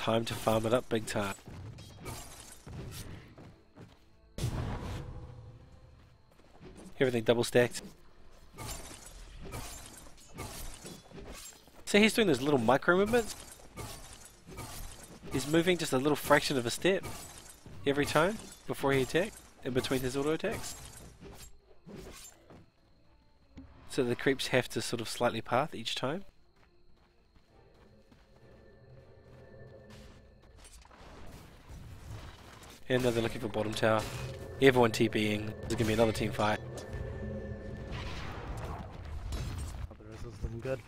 time to farm it up big time. Everything double stacked. See, he's doing those little micro movements. He's moving just a little fraction of a step every time before he attacks, in between his auto attacks. So the creeps have to sort of slightly path each time. And now they're looking for bottom tower. Everyone TPing. There's going to be another team fight. The rest is looking good.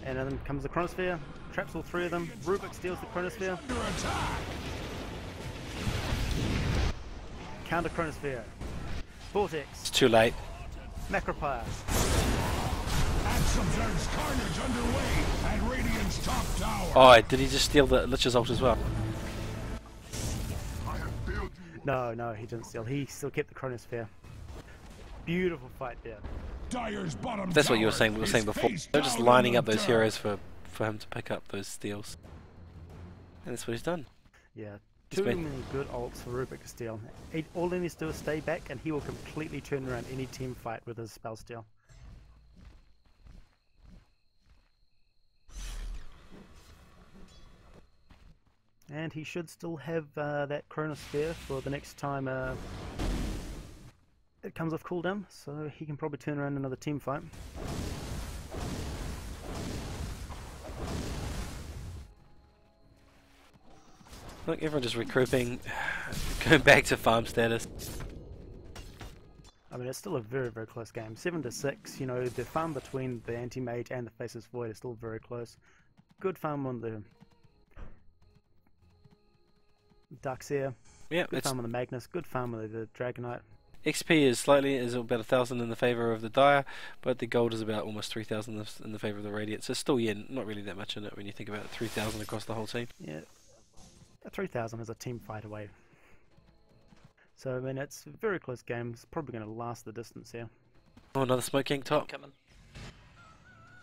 And then comes the Chronosphere. Traps all three of them. Rubik steals the Chronosphere. Counter Chronosphere. Vortex. It's too late. Macropire. Subsurge carnage underway at Radiant's top tower. Oh, did he just steal the Lich's ult as well? No, he didn't steal. He still kept the Chronosphere. Beautiful fight there. Dire's bottom That's what you were tower saying. We were saying before. They're just lining up those heroes for him to pick up those steals, and that's what he's done. Yeah, too many good ults for Rubik to steal. All he needs to do is stay back, and he will completely turn around any team fight with his spell steal. And he should still have that Chronosphere for the next time it comes off cooldown, so he can probably turn around another team fight. Look, everyone just regrouping, going back to farm status. I mean, it's still a very, very close game. 7-6, you know, the farm between the Anti-Mage and the Faceless Void is still very close. Good farm on the Darkseer. Yeah, good farm on the Magnus. Good farm on the Dragonite. XP is about 1,000 in the favour of the Dire, but the gold is about almost 3,000 in the favour of the Radiant. So still, yeah, not really that much in it when you think about it. 3,000 across the whole team. Yeah, 3,000 is a team fight away. So I mean, it's a very close game. It's probably going to last the distance here. Oh, another Smoke King top. Coming.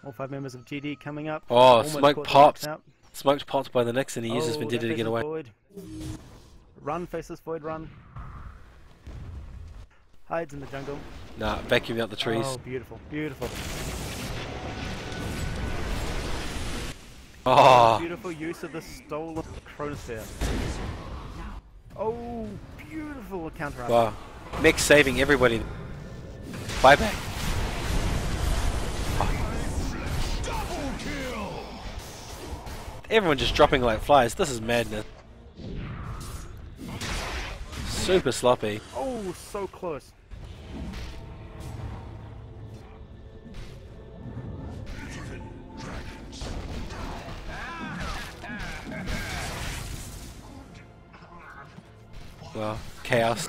All 5 members of GD coming up. Oh, Almost smoke popped. out. Smoked popped by the Nyx, and he uses Vendetta to get away. Void. Run, Faceless Void, run. Hides in the jungle. Nah, vacuum out the trees. Oh, beautiful, beautiful. Oh, Beautiful use of the stolen Chronosphere. Oh, beautiful counter. wow. Nyx saving everybody. Buyback. Double kill. Everyone just dropping like flies. This is madness. Super sloppy. Oh, so close. Well, chaos.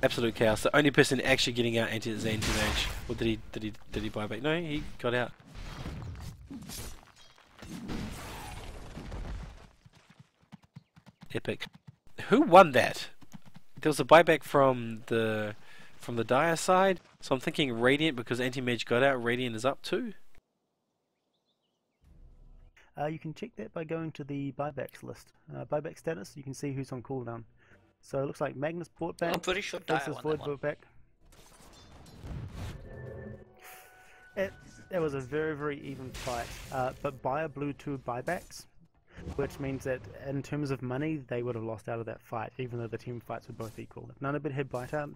Absolute chaos. The only person actually getting out is Anti-Mage. Or did he buy back? No, he got out. Epic. Who won that? There was a buyback from the Dire side, so I'm thinking Radiant because Anti-Mage got out. Radiant is up too. You can check that by going to the buybacks list. Buyback status, you can see who's on cooldown. So it looks like Magnus bought back. I'm pretty sure Dire Faceless won Void that one. bought back. It was a very, very even fight. But Buyer blew 2 buybacks, which means that in terms of money, they would have lost out of that fight, even though the team fights were both equal. If none of it had bought out,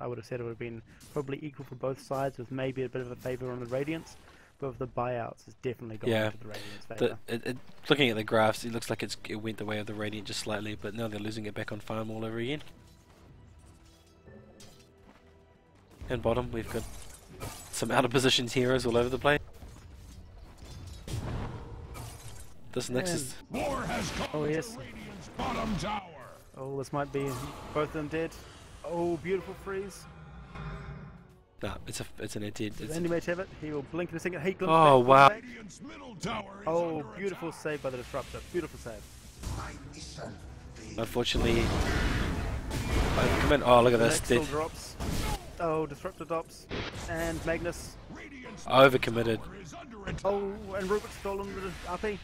I would have said it would have been probably equal for both sides, with maybe a bit of a favour on the Radiants. But with the buyouts, it's definitely gone into the Radiant's favour. Looking at the graphs, it looks like it went the way of the Radiant just slightly, but now they're losing it back on farm all over again. And bottom, we've got some out of position heroes all over the place. This next is... War has come Oh, yes. to Radiant's bottom tower. Oh, this might be both of them dead. Oh, beautiful freeze. Nah, it's an anti. Does Anti-Mage have it? He will blink in a second. He glimpses Oh, back. wow. Radiant's middle tower is Oh, under beautiful attack. save by the Disruptor. Beautiful save. Unfortunately... Come in. Oh, look at this. Next still drops. Oh, Disruptor drops. And Magnus. Radiant's Overcommitted. tower is under attack. Oh, and Rubik's stolen the RP.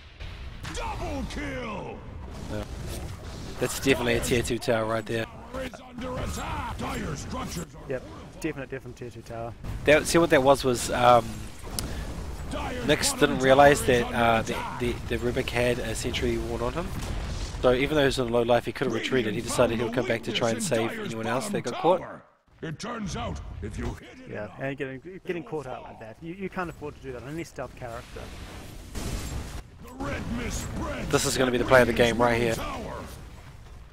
Double kill. That's definitely a tier 2 tower right there. Is under attack. Dire structures are Yep, definite tier 2 tower. See what that was Nyx didn't realise that the Rubik had a sentry ward on him. So even though he was on low life, he could have retreated. He decided he'll come back to try and save anyone else that got caught. It turns out if you hit it, Yeah, and getting caught out like that, you can't afford to do that on any stealth character. the red mist spreads. This is going to be the play of the game right here. Tower.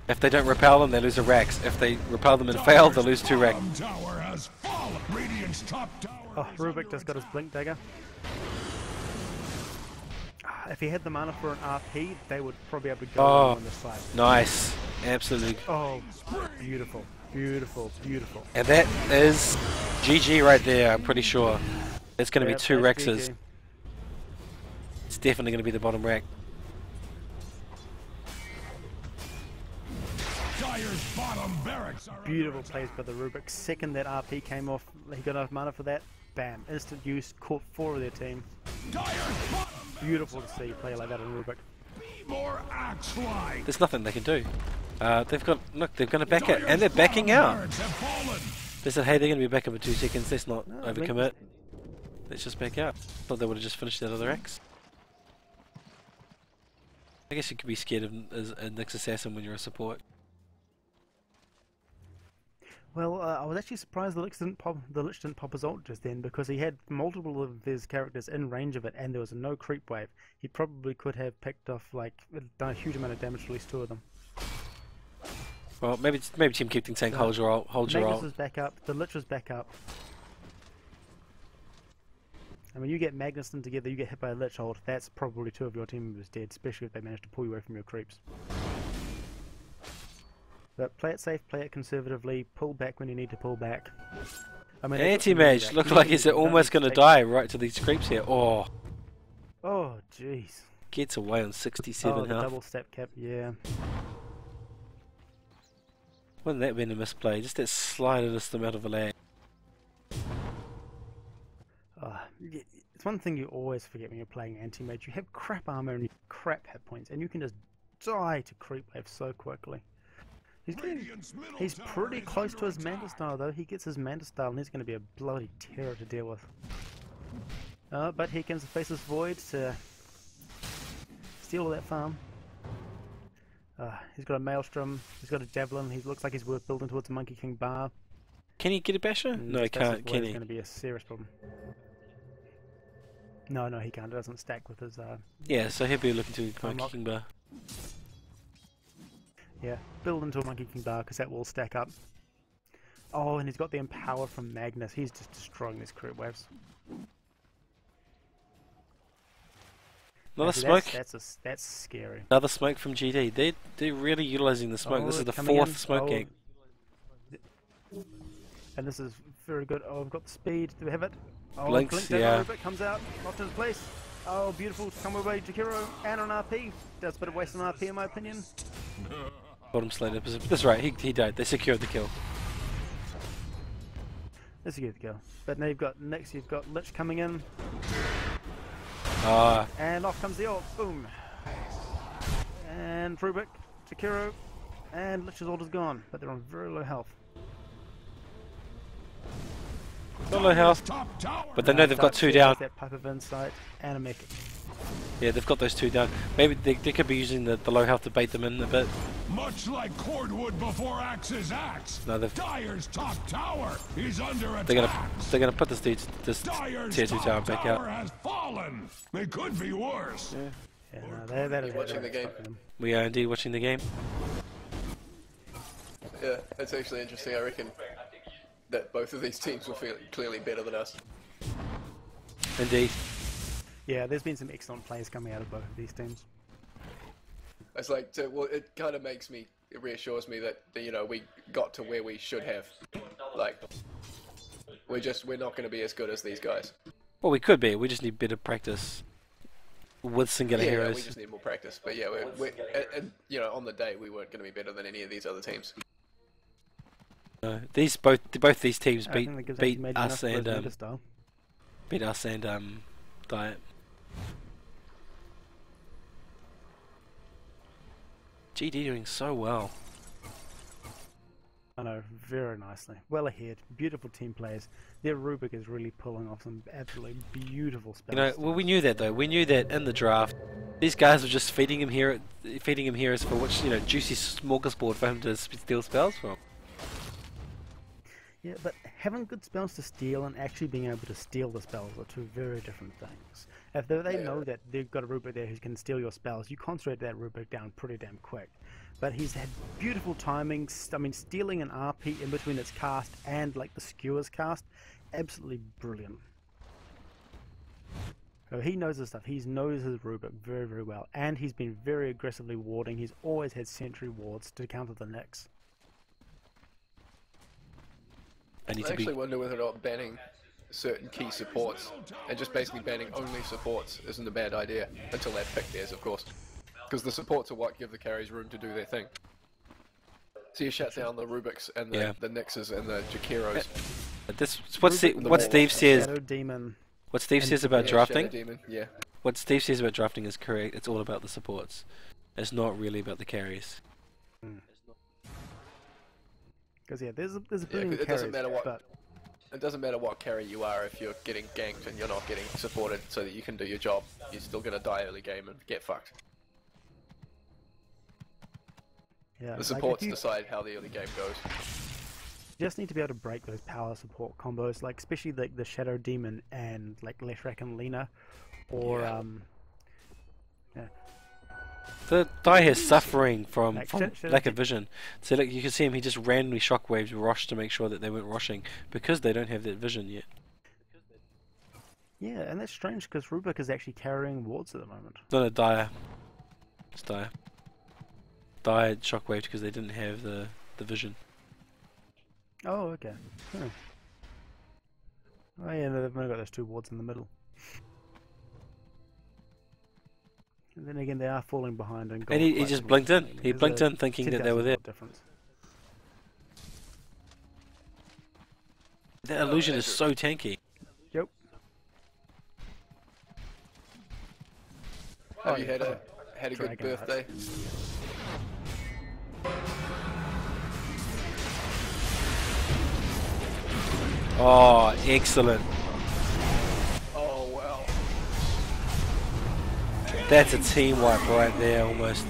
If they don't repel them, they lose a Rax. If they repel them and fail, they lose 2 Rax. Bottom tower has fallen. Radiant's top tower. Oh, Rubik just got his blink dagger. If he had the mana for an RP, they would probably be able to go on this side. Nice. Absolutely. Oh, beautiful, beautiful, beautiful. And that is GG right there, I'm pretty sure. It's going to be 2 that's Rexes. GG. It's definitely going to be the bottom rack. Dire's bottom barracks are Beautiful plays by the Rubik. Second that RP came off, he got enough mana for that. Bam, instant use, caught 4 of their team. Dire's bottom Beautiful to see a play like that on Rubik. be more axe fly. There's nothing they can do. They've got, look, they're going to back it, and they're backing out. Barracks have fallen. They said, hey, they're going to be back up in 2 seconds. Let's not No, overcommit. Let's just back out. Thought they would have just finished that other X. I guess you could be scared of a Nyx assassin when you're a support. Well, I was actually surprised the Lich didn't pop his ult just then, because he had multiple of his characters in range of it, and there was no creep wave. He probably could have picked off, like, done a huge amount of damage to at least 2 of them. Well, maybe Team Captain saying hold your ult, hold your Magnus ult. was back up, the Lich was back up. And when you get Magnus and together, you get hit by a Lich ult, that's probably 2 of your team members dead, especially if they manage to pull you away from your creeps. But play it safe, play it conservatively, pull back when you need to pull back. I mean, Anti-mage looked like he's almost going to die right to these creeps here. Oh, Oh, jeez. gets away on 67 Oh, the health. double step cap, yeah. Wouldn't that been a misplay? Just that slightest amount of a lag. It's one thing you always forget when you're playing anti-mage. You have crap armor and crap hit points, and you can just die to creep wave so quickly. He's pretty close to his Manta style though. He gets his Manta style and he's going to be a bloody terror to deal with. But here comes the Faceless Void to steal all that farm. He's got a Maelstrom, he's got a Javelin, he looks like he's worth building towards a Monkey King bar. Can he get a basher? No, he can't, can It's he? going to be a serious problem. No, he can't. It doesn't stack with his... Yeah, so he'll be looking to Monkey Unlock. King bar. Yeah, build into a Monkey King bar because that will stack up. Oh, and he's got the Empower from Magnus. He's just destroying these creep waves. Another Actually, smoke. That's scary. Another smoke from GD. They're really utilising the smoke. Oh, This is the coming 4th in. smoke gank. And this is very good. Oh, we've got the speed. Do we have it? Oh, Blinks, Blink yeah. It comes out, locked into place. Oh, beautiful. Come away, Jakiro, and on RP. That's a bit of waste on RP in my opinion. Bottom slated. That's right, he died. They secured the kill. That's a good kill. But now you've got next, you've got Lich coming in, Ah, and off comes the ult. Boom. And Rubik, Jakiro, and Lich's ult is gone, but they're on very low health. not low health, Top tower. but they know they've got 2 down. That Pipe of Insight and a mech. Yeah, they've got those 2 down. Maybe they could be using the low health to bait them in a bit. Much like cordwood before axe is axe. No, they've- Dire's top tower is under attack. They're gonna put this Dire's tier 2 tower top back tower out. has fallen. They could be worse. Yeah, no, that is watching the game? We are indeed watching the game. Yeah, that's actually interesting. I reckon that both of these teams were clearly better than us. Indeed. Yeah, there's been some excellent plays coming out of both of these teams. It's like, well, it kind of makes me, it reassures me that, you know, we got to where we should have. Like, we're not going to be as good as these guys. Well, we could be. We just need better practice with singular Yeah, heroes. we just need more practice. But yeah, and, you know, on the day we weren't going to be better than any of these other teams. Both these teams I think that gives beat Mage us enough for his and meta style. Diet. GD doing so well. I know, very nicely. Well ahead. Beautiful team players. Their Rubik is really pulling off some absolutely beautiful spells. You know, well, we knew that though. We knew that in the draft, these guys were just feeding him heroes for which, you know, juicy smorgasbord for him to steal spells from. Yeah, but having good spells to steal and actually being able to steal the spells are two very different things. If they know that they've got a Rubik there who can steal your spells, you concentrate that Rubik down pretty damn quick. But he's had beautiful timings. I mean, stealing an RP in between its cast and like the skewer's cast, absolutely brilliant. So he knows his stuff. He knows his Rubik very, very well, and he's been very aggressively warding. He's always had sentry wards to counter the Nyx. I actually wonder whether or not banning certain key supports and just basically banning only supports isn't a bad idea until they pick theirs, of course. Because the supports are what give the carries room to do their thing. So you shut down the Rubiks and the Nyxes and the Jakiros. What Steve says. Shadow Demon. What Steve says about drafting. Shadow Demon, yeah. What Steve says about drafting is correct. It's all about the supports. It's not really about the carries. Because there's a billion it carries, doesn't matter what. It doesn't matter what carry you are if you're getting ganked and you're not getting supported so that you can do your job. You're still gonna die early game and get fucked. Yeah, the supports decide how the early game goes. You just need to be able to break those power support combos, like especially like the Shadow Demon and like Leshrac and Lena, or The guy here is suffering from lack of vision. So look, you can see him, he just randomly shockwaves Rosh to make sure that they weren't rushing, because they don't have that vision yet. Yeah, and that's strange because Rubik is actually carrying wards at the moment. No, Dire. It's Dire. Dire shockwaved because they didn't have the vision. Oh, okay. Huh. Oh yeah, no, they've only got those two wards in the middle. And then again, they are falling behind. And he just blinked in. He blinked in thinking that they were there. Difference. That illusion is so tanky. Yep. Have you had a good birthday? Oh, excellent. Oh, wow. That's a team wipe right there, almost.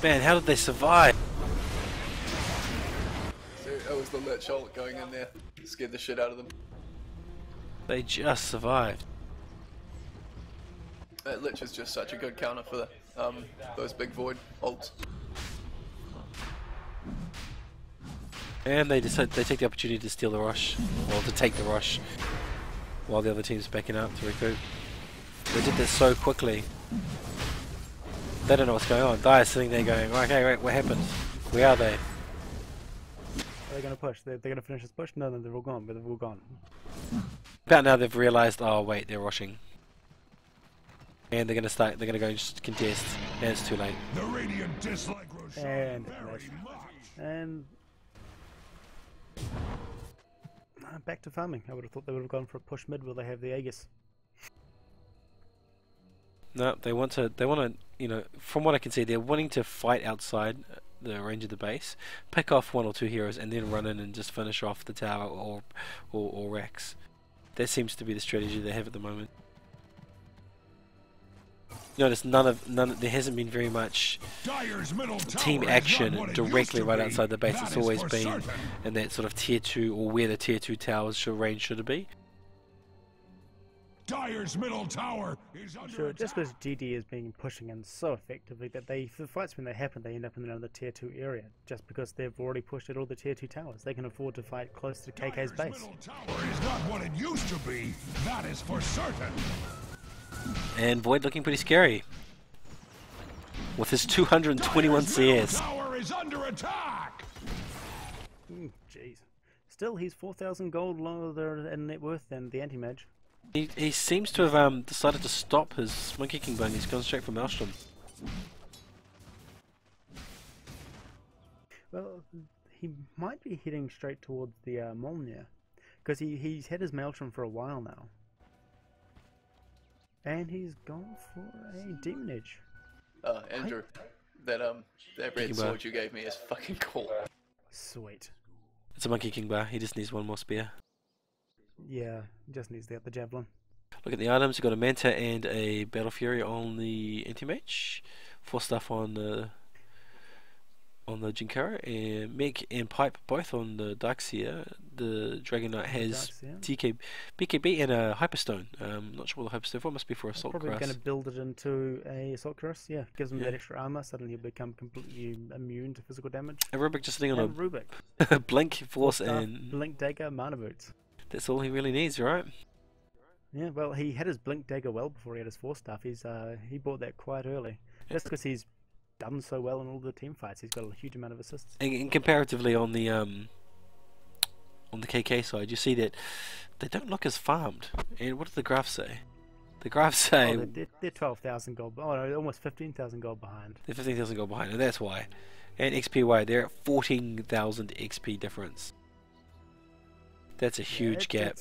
Man, how did they survive? So it was the Lich ult going in there. Scared the shit out of them. They just survived. That Lich is just such a good counter for those big void ults. And they take the opportunity to steal the rush, or to take the rush, while the other team's backing up to recoup. They did this so quickly. They don't know what's going on. Dire's sitting there going, okay, wait, what happened? Where are they? Are they going to push? They're going to finish this push? No, they're all gone, but they're all gone. About now they've realised, oh wait, they're rushing. And they're going to go and contest, and it's too late. The Radiant dislike Roshan And very much. And back to farming. I would have thought they would have gone for a push mid where they have the Aegis. No, they want to, you know, from what I can see, they're wanting to fight outside the range of the base, pick off one or two heroes, and then run in and just finish off the tower or Rex. That seems to be the strategy they have at the moment. Notice there hasn't been very much team action directly right outside the base. It's always been in that sort of tier 2, or where the tier 2 towers range should be. Dire's middle tower is under Sure, just attack. because GD is being pushing in so effectively that the fights when they happen, they end up in another tier 2 area, just because they've already pushed at all the tier 2 towers. They can afford to fight close to KK's base. Middle tower is not what it used to be. That is for certain. And Void looking pretty scary with his 221 Dire's middle CS. tower is under attack. Jeez. Still, he's 4,000 gold lower there in net worth than the anti-mage. He seems to have decided to stop his Monkey King bang. He's gone straight for Maelstrom. Well, he might be heading straight towards the Molnir, because he's had his Maelstrom for a while now. And he's gone for a Demon Edge. Andrew. That red sword you gave me is fucking cool. Sweet. It's a Monkey King bar. He just needs one more spear. Yeah, just needs the javelin. Look at the items. You've got a Manta and a Battle Fury on the anti-mage. 4 stuff on the Jinkara, and Meg and Pipe both on the Darkseer. The Dragon Knight has BKB and a Hyperstone. Not sure what the Hyperstone for. Must be for Assault Cuirass. Probably going to build it into a Assault Cuirass. Yeah, gives him that extra armor. Suddenly he'll become completely immune to physical damage. And Rubik just sitting on a Rubik. Blink, Force, and Blink Dagger, Mana Boots. That's all he really needs, right? Yeah, well, he had his Blink Dagger well before he had his Force stuff. He bought that quite early. Just because he's done so well in all the team fights, he's got a huge amount of assists. And comparatively on the KK side, you see that they don't look as farmed. And what do the graphs say? The graphs say they're 12,000 gold. Oh no, almost 15,000 gold behind. They're 15,000 gold behind, and that's why. And XP they're at 14,000 XP difference. That's a huge gap.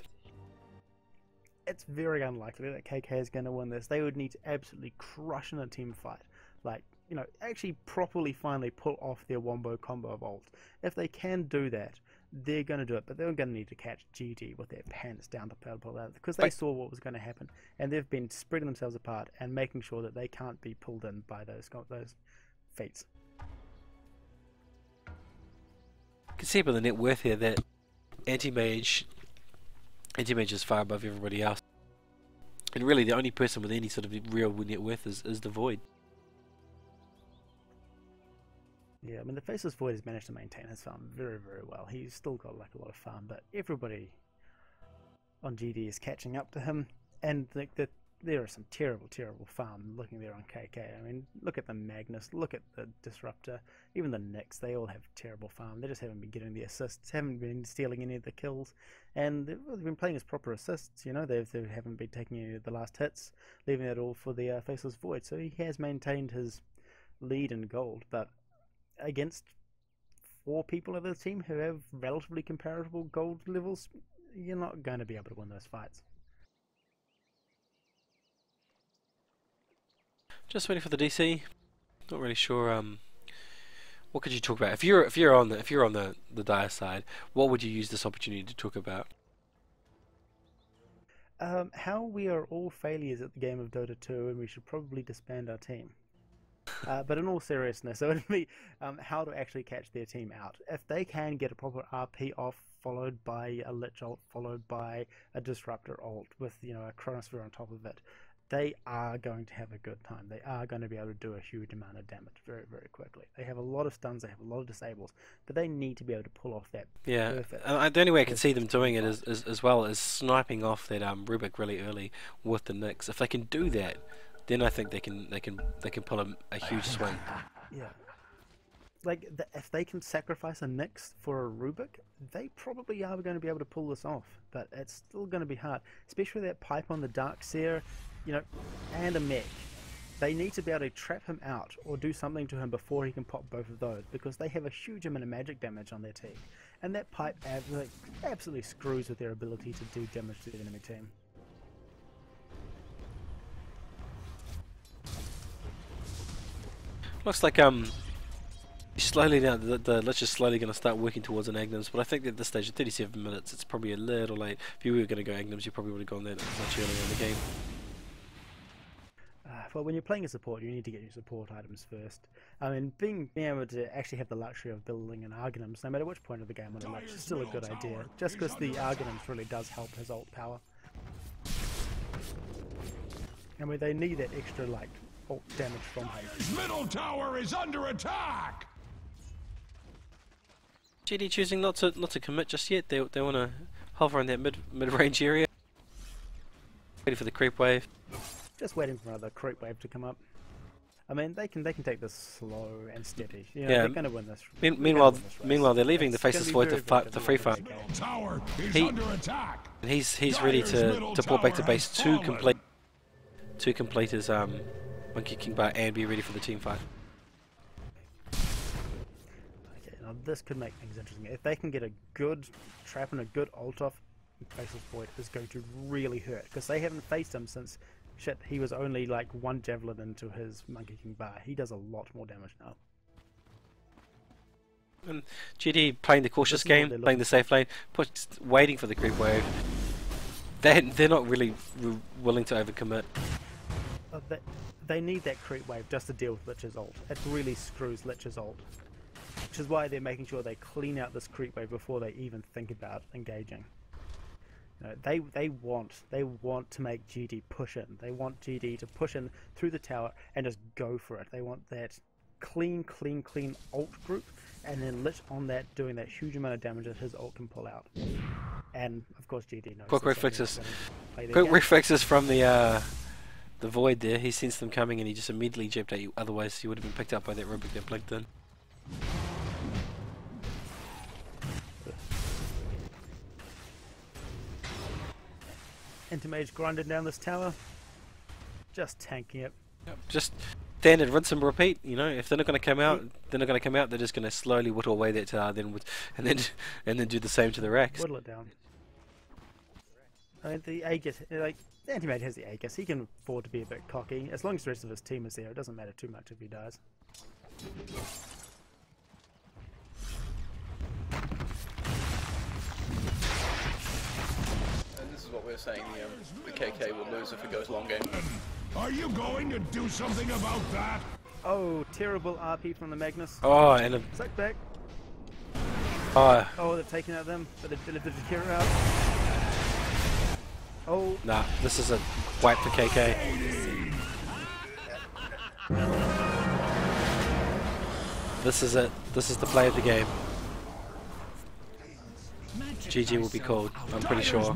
It's very unlikely that KK is going to win this. They would need to absolutely crush in a team fight. Like, you know, actually properly finally pull off their wombo combo of ult. If they can do that, they're going to do it. But they're going to need to catch GG with their pants down to pull out, because they saw what was going to happen. And they've been spreading themselves apart and making sure that they can't be pulled in by those feats. You can see by the net worth here that Anti-Mage is far above everybody else. And really the only person with any sort of real net worth is the Void. Yeah, I mean, the Faceless Void has managed to maintain his farm very, very well. He's still got like a lot of farm, but everybody on GD is catching up to him. And there are some terrible, terrible farm looking there on KK. I mean, look at the Magnus, look at the Disruptor, even the Nyx, they all have terrible farm. They just haven't been getting the assists, haven't been stealing any of the kills, and they've been playing as proper assists, you know, they haven't been taking any of the last hits, leaving it all for the Faceless Void. So he has maintained his lead in gold, but against 4 people of the team who have relatively comparable gold levels, you're not going to be able to win those fights. Just waiting for the DC. Not really sure. What could you talk about if you're on the dire side? What would you use this opportunity to talk about? How we are all failures at the game of Dota 2, and we should probably disband our team. But in all seriousness, it would be how to actually catch their team out. If they can get a proper RP off, followed by a Lich ult, followed by a Disruptor ult with, you know, a Chronosphere on top of it, they are going to have a good time. They are going to be able to do a huge amount of damage very, very quickly. They have a lot of stuns, they have a lot of disables, but they need to be able to pull off that. Yeah, the only way I can see them doing it is as well as sniping off that Rubik really early with the Nyx. If they can do that, then I think they can pull a huge swing. Yeah. Like, if they can sacrifice a Nyx for a Rubik, they probably are going to be able to pull this off. But it's still going to be hard, especially that pipe on the Darkseer, you know, and a mech. They need to be able to trap him out or do something to him before he can pop both of those, because they have a huge amount of magic damage on their team. And that pipe absolutely screws with their ability to do damage to the enemy team. Looks like slowly now the Lich is slowly going to start working towards an Agnes, but I think that at this stage at 37 minutes it's probably a little late. If you were going to go Agnes, you probably would have gone that much earlier in the game. Well, when you're playing a support, you need to get your support items first. I mean, being able to actually have the luxury of building an Argonims, no matter which point of the game on a Lich, is still a good idea, just because the Argonims really does help his ult power. I mean, they need that extra, like, ult damage from him. His middle tower is under attack! GD choosing not to commit just yet. They want to hover in that mid-range area. Waiting for the creep wave. Just waiting for another creep wave to come up. I mean, they can take this slow and steady. You know, yeah. They're going to win this. Meanwhile, they're leaving the Faceless Void to free farm. And he's ready to pull back to base to complete his Monkey King bar and be ready for the team fight. Okay, now this could make things interesting. If they can get a good trap and a good ult off, Faceless Void is going to really hurt, because they haven't faced him since shit, he was only like 1 javelin into his Monkey King bar. He does a lot more damage now. And GD playing the cautious game, playing the safe lane, waiting for the creep wave. They're not really willing to overcommit. They need that creep wave just to deal with Lich's ult. It really screws Lich's ult. Which is why they're making sure they clean out this creep wave before they even think about engaging. You know, they want to make GD push in. They want GD to push in through the tower and just go for it. They want that clean ult group, and then Lich on that doing that huge amount of damage that his ult can pull out. And of course GD knows. Quick reflexes from the void there. He sensed them coming and he just immediately jabbed at you. Otherwise he would have been picked up by that Rubik that blinked in. Intermage grinding down this tower, just tanking it. Yep. Just standard rinse and repeat. You know, if they're not going to come out, they're not going to come out. They're just going to slowly whittle away that tower, and then do the same to the Rex. Whittle it down. I mean, the Aegis, like the Antimage has the Aegis. He can afford to be a bit cocky. As long as the rest of his team is there, it doesn't matter too much if he dies. What we're saying, the KK will lose if it goes long game. Are you going to do something about that? Oh, terrible RP from the Magnus. Oh, and Suck back. Oh, they've taken out them, but they've lifted the Kira out. Oh. Nah, this is a wipe for KK. This is it. This is the play of the game. GG will be called, I'm pretty sure.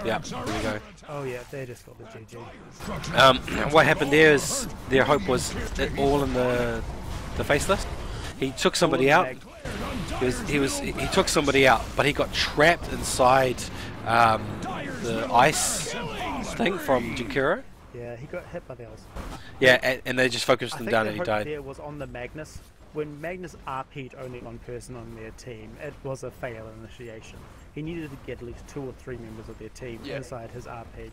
Yeah, there we go. Oh yeah, they just got the GG. What happened there is their hope was all in the faceless. He took somebody out. He took somebody out, but he got trapped inside the ice thing from Jinkuro. Yeah, he got hit by the else. Yeah, and they just focused him down and he died. There was on the Magnus. When Magnus RP'd only one person on their team, it was a fail initiation. He needed to get at least 2 or 3 members of their team inside his RP.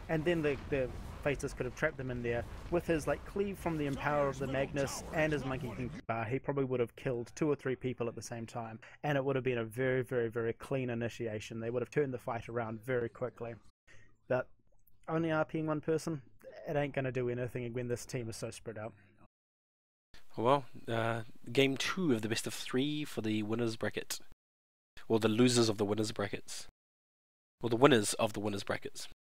And then the Faceless could have trapped them in there. With his like cleave from the Empower of the Magnus and his Monkey King bar, he probably would have killed 2 or 3 people at the same time. And it would have been a very, very, very clean initiation. They would have turned the fight around very quickly. But only RPing one person, it ain't going to do anything when this team is so spread out. Well, game 2 of the best of 3 for the winners bracket. Or the losers of the winners brackets. Or the winners of the winners brackets.